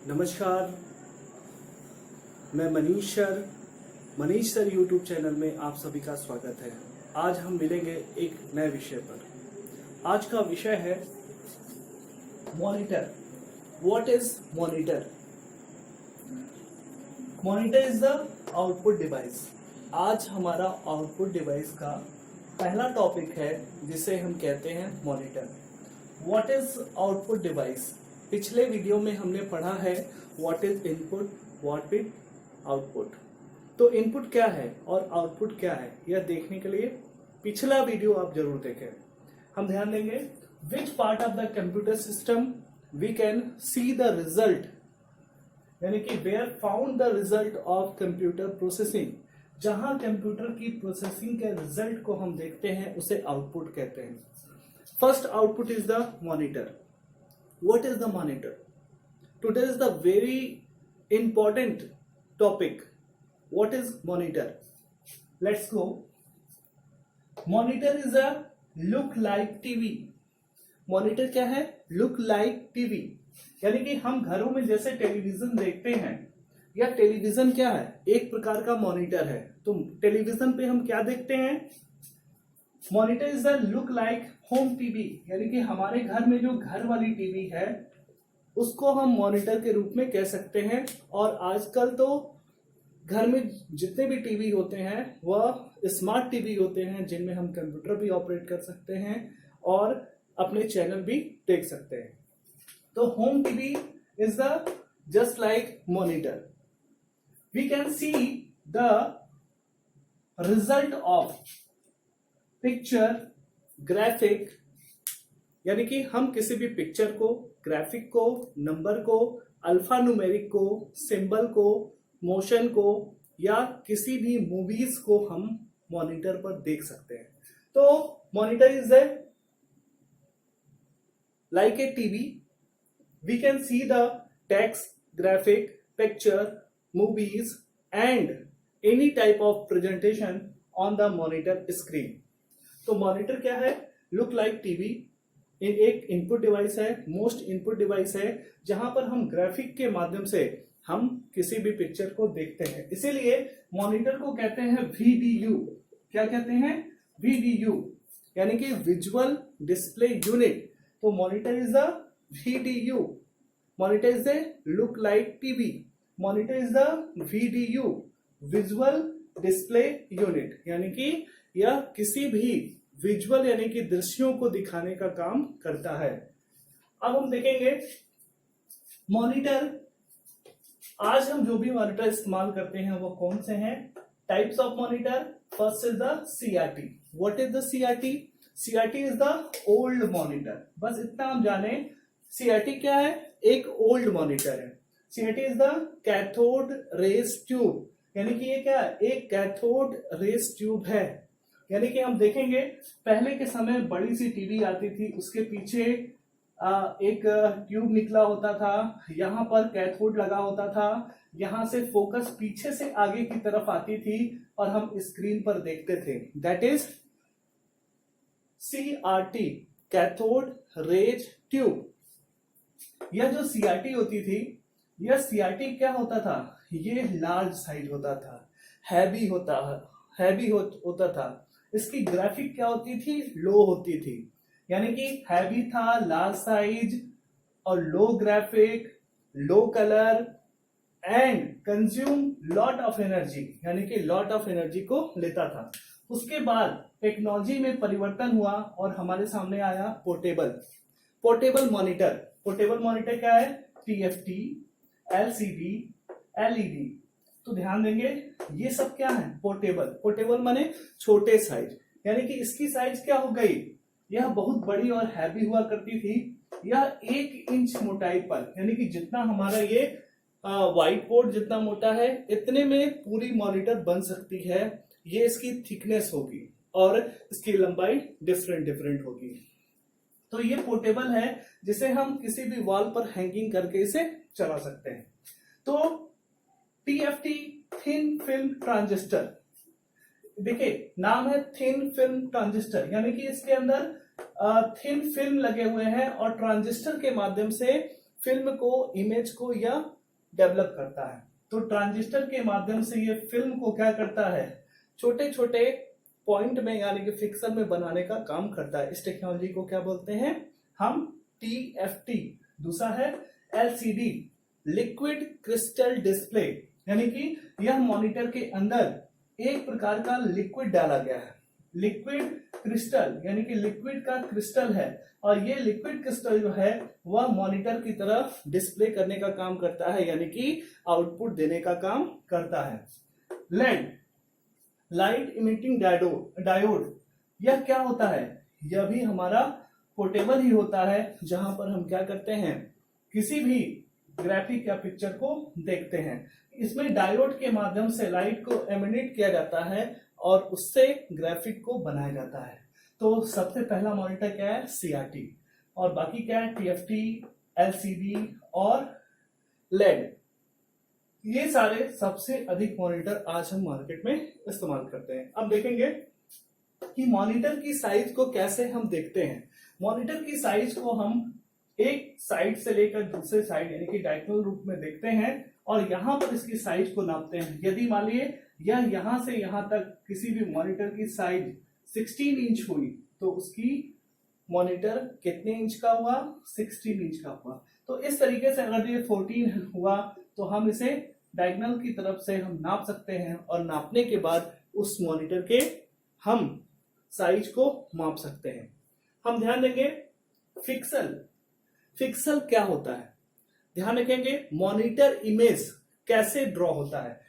नमस्कार, मैं Manish sir YouTube channel में आप सभी का स्वागत है। आज हम मिलेंगे एक नए विषय पर। आज का विषय है monitor. What is monitor? Monitor is the output device. आज हमारा आउटपुट डिवाइस का पहला टॉपिक है जिसे हम कहते हैं monitor. What is output device? पिछले वीडियो में हमने पढ़ा है what is input, what is output. तो इनपुट क्या है और आउटपुट क्या है, यह देखने के लिए पिछला वीडियो आप जरूर देखें। हम ध्यान देंगे which part of the computer system we can see the result, यानी कि where found the result of computer processing. जहां कंप्यूटर की प्रोसेसिंग के रिजल्ट को हम देखते हैं उसे आउटपुट कहते हैं। First output is the monitor. What is the monitor? Today is the very important topic. What is monitor? Let's go. Monitor is a look like TV. Monitor क्या है? Look like TV. यानी कि हम घरों में जैसे टेलीविजन देखते हैं, या टेलीविजन क्या है? एक प्रकार का मॉनिटर है। तो टेलीविजन पे हम क्या देखते हैं? Monitor is the look like home TV, यानी कि हमारे घर में जो घर वाली टीवी है उसको हम मॉनिटर के रूप में कह सकते हैं। और आजकल तो घर में जितने भी टीवी होते हैं वह स्मार्ट टीवी होते हैं, जिनमें हम कंप्यूटर भी ऑपरेट कर सकते हैं और अपने चैनल भी देख सकते हैं। तो home TV is the just like monitor. We can see the result of picture, graphic, यानी कि हम किसी भी पिक्चर को, ग्राफिक को, नंबर को, अल्फा न्यूमेरिक को, सिंबल को, मोशन को या किसी भी मूवीज को हम मॉनिटर पर देख सकते हैं। तो monitor is a like a TV. We can see the text, graphic, picture, movies and any type of presentation on the monitor screen. तो मॉनिटर क्या है? Look like TV. एक इनपुट डिवाइस है, मोस्ट इनपुट डिवाइस है, जहां पर हम graphic के माध्यम से हम किसी भी पिक्चर को देखते हैं। इसीलिए मॉनिटर को कहते हैं VDU। क्या कहते हैं? VDU, यानी कि विजुअल डिस्प्ले यूनिट। तो monitor is the VDU। Monitor is the look like TV. Monitor is the VDU, visual display unit, यानी कि यह किसी भी विजुअल यानी कि दृश्यों को दिखाने का काम करता है। अब हम देखेंगे मॉनिटर। आज हम जो भी मॉनिटर इस्तेमाल करते हैं वो कौन से हैं? Types of monitor. First is the CRT। What is the CRT? CRT is the old monitor. बस इतना हम जाने, CRT क्या है? एक ओल्ड मॉनिटर है। CRT is the cathode rays tube, यानी कि ये क्या है? एक कैथोड रेज ट्यूब है। यानी कि हम देखेंगे पहले के समय बड़ी सी टीवी आती थी, उसके पीछे एक ट्यूब निकला होता था, यहाँ पर कैथोड लगा होता था, यहाँ से फोकस पीछे से आगे की तरफ आती थी और हम स्क्रीन पर देखते थे। That is CRT, cathode rays tube. यह जो CRT होती थी, यह CRT क्या होता था? ये लार्ज साइज होता था, हैवी होता था। इसकी ग्राफिक क्या होती थी? लो होती थी, यानी कि हैवी था, लार्ज साइज और low graphic, low colour and consume lot of energy, यानी कि लॉट ऑफ एनर्जी को लेता था। उसके बाद टेक्नोलॉजी में परिवर्तन हुआ और हमारे सामने आया पोर्टेबल मॉनिटर। पोर्टेबल मॉनिटर क्या है? TFT, LCD, LED। तो ध्यान देंगे ये सब क्या है? पोर्टेबल माने छोटे साइज, यानी कि इसकी साइज क्या हो गई? यह बहुत बड़ी और हैवी हुआ करती थी। यह 1 इंच मोटाई पर, यानी कि जितना हमारा ये व्हाइट बोर्ड जितना मोटा है, इतने में पूरी मॉनिटर बन सकती है। ये इसकी थिकनेस होगी और इसकी लंबाई डिफरेंट होगी। तो ये पोर्टेबल है, जिसे हम किसी भी वॉल पर हैंगिंग करके इसे चला सकते हैं। तो TFT, थिन फिल्म ट्रांजिस्टर। देखिए नाम है थिन फिल्म ट्रांजिस्टर, यानी कि इसके अंदर थिन फिल्म लगे हुए हैं और ट्रांजिस्टर के माध्यम से फिल्म को, इमेज को या डेवलप करता है। तो ट्रांजिस्टर के माध्यम से ये फिल्म को क्या करता है, छोटे छोटे पॉइंट में यानी कि फिक्सल में बनाने का काम करता है। इस टेक्नोलॉजी को क्या बोलते हैं हम, TFT। दूसरा है LCD, लिक्विड क्रिस्टल डिस्प्ले, यानी कि यह मॉनिटर के अंदर एक प्रकार का लिक्विड डाला गया है। लिक्विड क्रिस्टल यानी कि लिक्विड का क्रिस्टल है, और ये लिक्विड क्रिस्टल जो है वह मॉनिटर की तरफ डिस्प्ले करने का काम करता है, यानी कि आउटपुट देने का काम करता है। लेड, लाइट इमिटिंग डायोड, यह क्या होता है, यह भी हमारा पोर्टेबल ही होता है, जहां पर हम क्या करते हैं, किसी भी ग्राफिक या पिक्चर को देखते हैं। इसमें डायोड के माध्यम से लाइट को एमिनेट किया जाता है और उससे ग्राफिक को बनाया जाता है। तो सबसे पहला मॉनिटर क्या है, CRT, और बाकी क्या है, TFT, LCD और LED। ये सारे सबसे अधिक मॉनिटर आज हम मार्केट में इस्तेमाल करते हैं। अब देखेंगे कि मॉनिटर की साइज को कैसे हम देखते हैं। मॉनिटर की साइज को हम एक साइड से लेकर दूसरे साइड यानी कि डायगोनल रूप में देखते हैं और यहां पर इसकी साइज को नापते हैं। यदि मान लिए यह यहां से यहां तक किसी भी मॉनिटर की साइज 16 इंच हुई तो उसकी मॉनिटर कितने इंच का हुआ, 16 इंच का हुआ। तो इस तरीके से अगर ये 14 हुआ तो हम इसे डायगोनल की तरफ से हम नाप सकते हैं और नापने के बाद उस मॉनिटर के हम साइज को माप सकते हैं। हम ध्यान देंगे फिक्सल, फिक्सल क्या होता है, ध्यान रखेंगे मॉनिटर इमेज कैसे ड्रॉ होता है।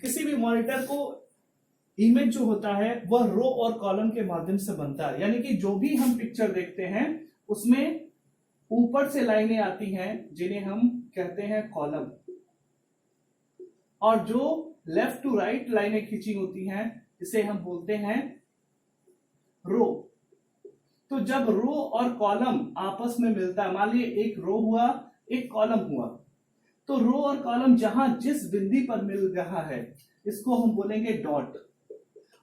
किसी भी मॉनिटर को इमेज जो होता है वह रो और कॉलम के माध्यम से बनता है, यानी कि जो भी हम पिक्चर देखते हैं उसमें ऊपर से लाइनें आती हैं जिन्हें हम कहते हैं कॉलम, और जो लेफ्ट टू राइट लाइनें खींची होती हैं इसे हम बोलते हैं रो। तो जब रो और कॉलम आपस में मिलता है, मान लीजिए एक रो हुआ एक कॉलम हुआ, तो रो और कॉलम जहां जिस बिंदु पर मिल रहा है इसको हम बोलेंगे डॉट,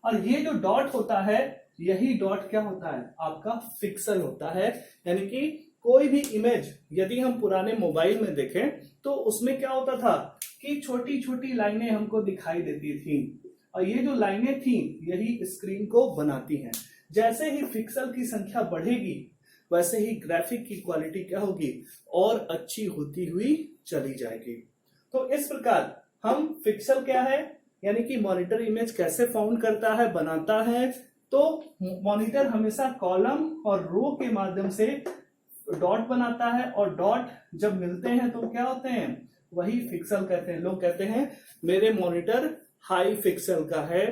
और ये जो डॉट होता है यही डॉट क्या होता है, आपका फिक्सल होता है। यानी कि कोई भी इमेज यदि हम पुराने मोबाइल में देखें तो उसमें क्या होता था कि छोटी छोटी लाइनें हमको दिखाई देती थी, और ये जो लाइनें थी यही स्क्रीन को बनाती हैं। जैसे ही पिक्सल की संख्या बढ़ेगी वैसे ही ग्राफिक की क्वालिटी क्या होगी, और अच्छी होती हुई चली जाएगी। तो इस प्रकार हम पिक्सल क्या है यानी कि मॉनिटर इमेज कैसे फाउंड करता है, बनाता है। तो मॉनिटर हमेशा कॉलम और रो के माध्यम से डॉट बनाता है, और डॉट जब मिलते हैं तो क्या होते हैं, वही पिक्सल कहते हैं। लोग कहते हैं मेरे मॉनिटर हाई पिक्सल का है,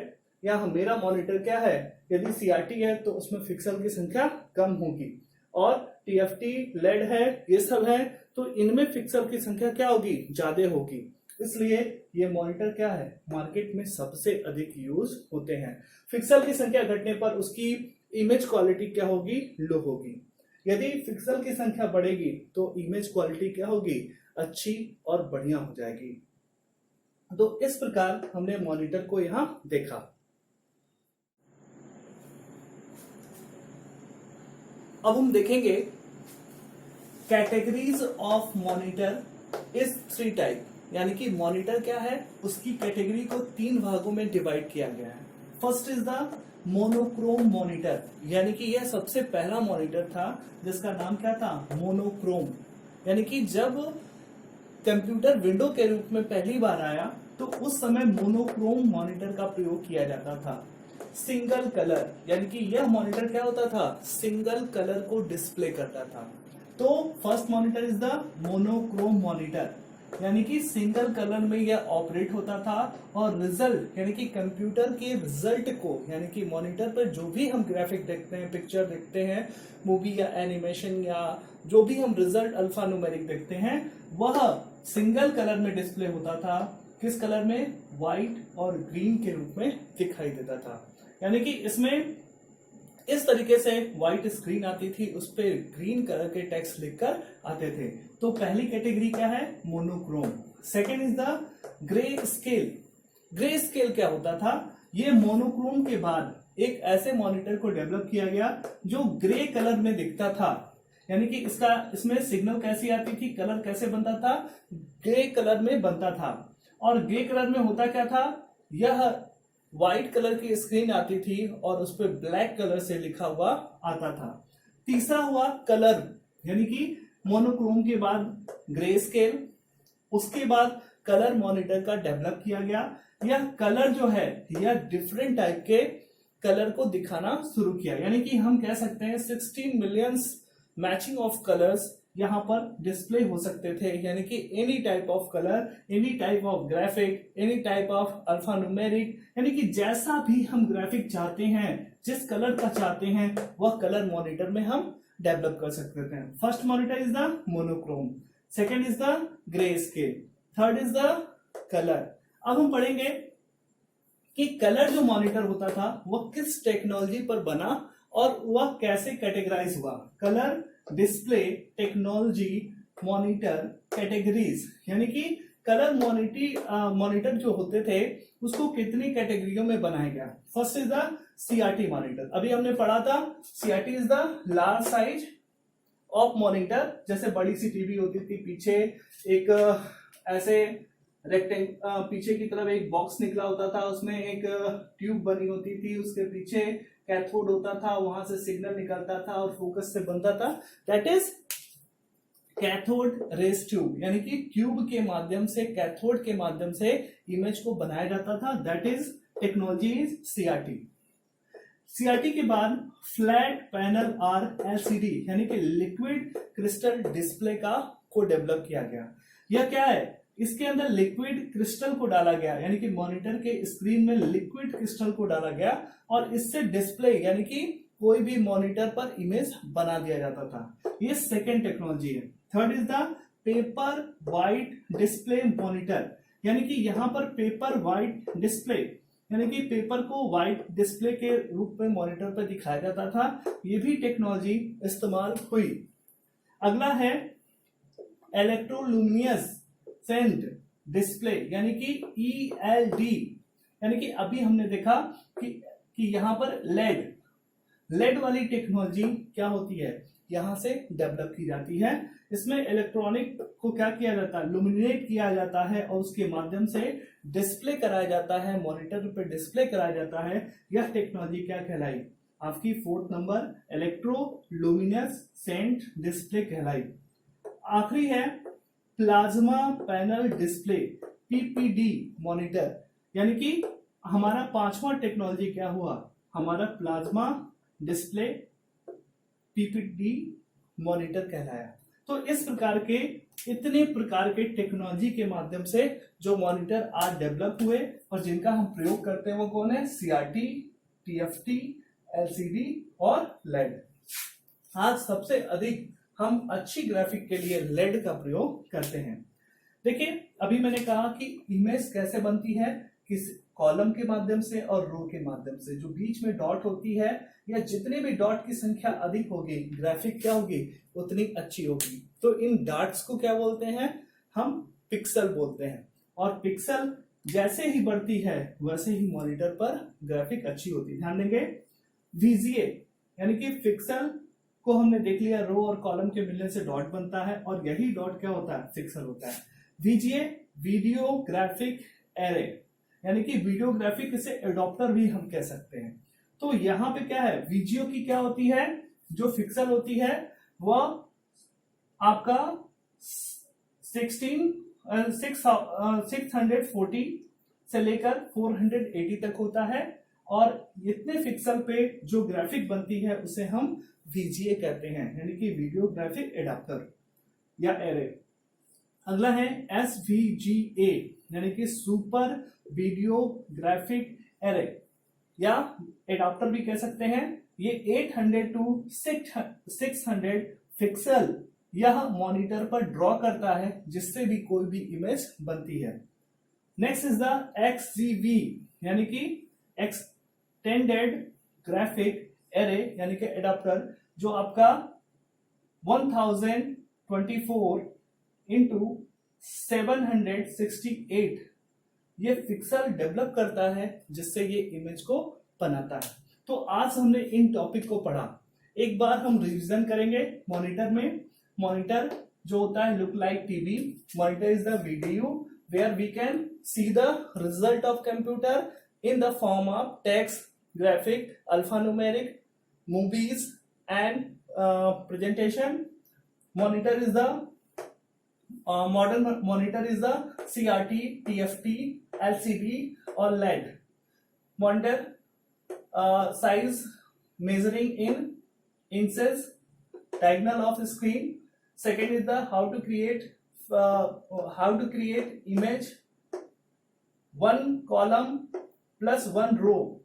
या मेरा मॉनिटर क्या है, यदि CRT है तो उसमें पिक्सल की संख्या कम होगी, और TFT LED है, ये सब है तो इनमें पिक्सल की संख्या क्या होगी, ज्यादा होगी। इसलिए ये मॉनिटर क्या है, मार्केट में सबसे अधिक यूज होते हैं। पिक्सल की संख्या घटने पर उसकी इमेज क्वालिटी क्या होगी, लो होगी। यदि पिक्सल की संख्या बढ़ेगी तो इमेज क्वालिटी क्या होगी, अच्छी और बढ़िया हो जाएगी। तो इस प्रकार हमने मॉनिटर को यहां देखा। अब हम देखेंगे categories of monitor is 3 type, यानी कि मॉनिटर क्या है उसकी कैटेगरी को 3 भागों में डिवाइड किया गया है। First is the monochrome monitor, यानी कि यह सबसे पहला मॉनिटर था जिसका नाम क्या था, मोनोक्रोम। यानी कि जब कंप्यूटर विंडो के रूप में पहली बार आया तो उस समय मोनोक्रोम मॉनिटर का प्रयोग किया जाता था। सिंगल कलर, यानी कि यह मॉनिटर क्या होता था, सिंगल कलर को डिस्प्ले करता था। तो first monitor is the monochrome monitor, यानी कि सिंगल कलर में यह ऑपरेट होता था, और रिजल्ट यानी कि कंप्यूटर के रिजल्ट को, यानी कि मॉनिटर पर जो भी हम ग्राफिक देखते हैं, पिक्चर देखते हैं, मूवी या एनिमेशन या जो भी हम रिजल्ट अल्फा न्यूमेरिक देखते हैं, वह सिंगल कलर में डिस्प्ले होता था। किस कलर में, व्हाइट और ग्रीन के रूप में दिखाई देता था। यानी कि इसमें इस तरीके से व्हाइट स्क्रीन आती थी, उस पर ग्रीन कलर के टेक्स्ट लिखकर आते थे। तो पहली कैटेगरी क्या है, monochrome. Second is the grey scale. Grey scale क्या होता था, ये मोनोक्रोम के बाद एक ऐसे मॉनिटर को डेवलप किया गया जो ग्रे कलर में दिखता था। यानी कि इसमें सिग्नल कैसी आती थी, कलर कैसे बनता था, ग्रे कलर में बनता था। और ग्रे कलर में होता क्या था, यह व्हाइट कलर की स्क्रीन आती थी और उस पर ब्लैक कलर से लिखा हुआ आता था। तीसरा हुआ कलर, यानी कि मोनोक्रोम के बाद ग्रे स्केल, उसके बाद कलर मॉनिटर का डेवलप किया गया। यह कलर जो है यह डिफरेंट टाइप के कलर को दिखाना शुरू किया, यानी कि हम कह सकते हैं 16 मिलियंस मैचिंग ऑफ कलर्स यहाँ पर डिस्प्ले हो सकते थे, यानी कि any type of colour, any type of graphic, any type of alpha numeric, यानी कि जैसा भी हम ग्राफिक चाहते हैं, जिस कलर का चाहते हैं, वह कलर मॉनिटर में हम डेवलप कर सकते थे। First monitor is the monochrome, second is the grey scale, third is the colour. अब हम पढ़ेंगे कि कलर जो मॉनिटर होता था वह किस टेक्नोलॉजी पर बना और वह कैसे कैटेगराइज हुआ। Colour display technology monitor categories, यानी कि कलर मॉनिटर जो होते थे उसको कितनी कैटेगरियों में बनाया गया। First is the CRT monitor, अभी हमने पढ़ा था CRT is the large size of monitor. जैसे बड़ी सी टीवी होती थी, पीछे एक ऐसे पीछे की तरफ एक बॉक्स निकला होता था, उसमें एक ट्यूब बनी होती थी, उसके पीछे कैथोड होता था, वहां से सिग्नल निकलता था और फोकस से बनता था, that is cathode rays tube, यानी कि ट्यूब के माध्यम से, कैथोड के माध्यम से इमेज को बनाया जाता था, that is technology is CRT. CRT के बाद फ्लैट पैनल आर एलसीडी, यानी कि लिक्विड क्रिस्टल डिस्प्ले को डेवलप किया गया। यह क्या है, इसके अंदर लिक्विड क्रिस्टल को डाला गया, यानी कि मॉनिटर के स्क्रीन में लिक्विड क्रिस्टल को डाला गया और इससे डिस्प्ले, यानी कि कोई भी मॉनिटर पर इमेज बना दिया जाता था। ये सेकेंड टेक्नोलॉजी है। Third is the paper white display monitor, यानी कि यहां पर पेपर व्हाइट डिस्प्ले, यानी कि पेपर को व्हाइट डिस्प्ले के रूप में मॉनिटर पर दिखाया जाता था। ये भी टेक्नोलॉजी इस्तेमाल हुई। अगला है इलेक्ट्रोलुमिनस सेंट डिस्प्ले, यानी कि ELD, यानी कि अभी हमने देखा कि यहां पर लेड वाली टेक्नोलॉजी क्या होती है, यहां से डेवलप की जाती है। इसमें इलेक्ट्रॉनिक को क्या किया जाता है, लुमिनेट किया जाता है और उसके माध्यम से डिस्प्ले कराया जाता है, मॉनिटर पे डिस्प्ले कराया जाता है। यह टेक्नोलॉजी क्या कहलाई, आपकी फोर्थ नंबर इलेक्ट्रोलुमिनस सेंट डिस्प्ले कहलाई। आखिरी है plasma panel display PPD monitor, यानी कि हमारा पांचवा टेक्नोलॉजी क्या हुआ, हमारा प्लाज्मा डिस्प्ले PPD मॉनिटर कहलाया। तो इस प्रकार के इतने प्रकार के टेक्नोलॉजी के माध्यम से जो मॉनिटर आज डेवलप हुए और जिनका हम प्रयोग करते हैं वो कौन है, CRT, TFT, LCD और लेड। आज सबसे अधिक हम अच्छी ग्राफिक के लिए लेड का प्रयोग करते हैं। देखिए अभी मैंने कहा कि इमेज कैसे बनती है, किस कॉलम के माध्यम से और रो के माध्यम से। जो बीच में डॉट होती है या जितने भी डॉट की संख्या अधिक होगी, ग्राफिक क्या होगी, उतनी अच्छी होगी। तो इन डॉट्स को क्या बोलते हैं, हम पिक्सल बोलते हैं। और पिक्सल जैसे ही बढ़ती है वैसे ही मॉनिटर पर ग्राफिक अच्छी होती है। ध्यान देंगे VGA, यानी कि पिक्सल को हमने देख लिया, रो और कॉलम के मिलने से डॉट बनता है और यही डॉट क्या होता है, पिक्सल होता है। VGA वीडियो ग्राफिक एरे, यानी कि वीडियो ग्राफिक, इसे एडॉप्टर भी हम कह सकते हैं। तो यहां पे क्या है, वीजीओ की क्या होती है, जो पिक्सल होती है वह आपका 640 से लेकर 480 तक होता है और इतने पिक्सल पे जो ग्राफिक बनती है उसे हम VGA कहते हैं, यानी कि वीडियो ग्राफिक एडाप्टर या एरे। अगला है SVGA, यानी कि सुपर वीडियो ग्राफिक एरे या एडाप्टर भी कह सकते हैं। ये 800 to 600 पिक्सल यह मॉनिटर पर ड्रॉ करता है, जिससे भी कोई भी इमेज बनती है। नेक्स्ट इज द XGV, यानी कि एक्सटेंडेड ग्राफिक एरे, यानी कि एडाप्टर, जो आपका 1024 into 768 ये पिक्सल डेवलप करता है, जिससे ये इमेज को बनाता है। तो आज हमने इन टॉपिक को पढ़ा। एक बार हम रिवीजन करेंगे मॉनिटर में। मॉनिटर जो होता है look like TV. Monitor is the video where we can see the result of computer in the form of text, graphic, alphanumeric, movies and presentation. Monitor is the modern monitor is the CRT, TFT, LCD or LED. Monitor size measuring in inches, diagonal of screen. Second is the how to create image. One column plus one row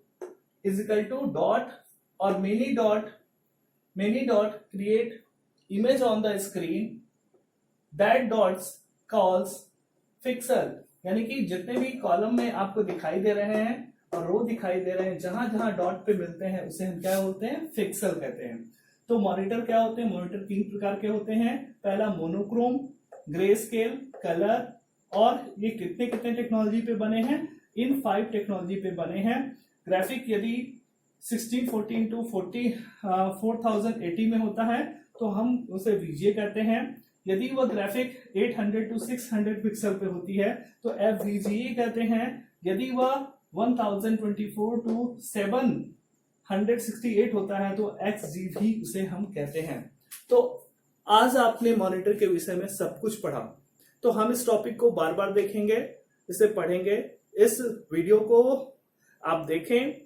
is equal to dot or many dot create image on the screen. That dots calls pixel, यानी कि जितने भी column में आपको दिखाई दे रहे हैं और रो दिखाई दे रहे हैं, जहां जहां डॉट पे मिलते हैं उसे हम क्या बोलते हैं, पिक्सल कहते हैं। तो मॉनिटर क्या होते हैं? मॉनिटर 3 प्रकार के होते हैं। पहला मोनोक्रोम, ग्रे स्केल, कलर, और ये कितने कितने टेक्नोलॉजी पे बने हैं? इन 5 टेक्नोलॉजी पे बने हैं। ग्राफिक यदि 1640 टू 4080 में होता है तो हम उसे VGA कहते हैं। यदि वह ग्राफिक 800 टू 600 पिक्सल पे होती है तो FVGA कहते हैं। यदि वह 1024 टू 768 होता है तो XGV उसे हम कहते हैं। तो आज आपने मॉनिटर के विषय में सब कुछ पढ़ा, तो हम इस टॉपिक को बार बार देखेंगे, इसे पढ़ेंगे। इस वीडियो को आप देखें,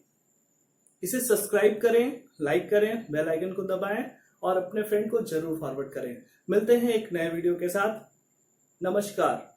इसे सब्सक्राइब करें, लाइक करें, बेल आइकन को दबाएं और अपने फ्रेंड को जरूर फॉरवर्ड करें। मिलते हैं एक नए वीडियो के साथ। नमस्कार।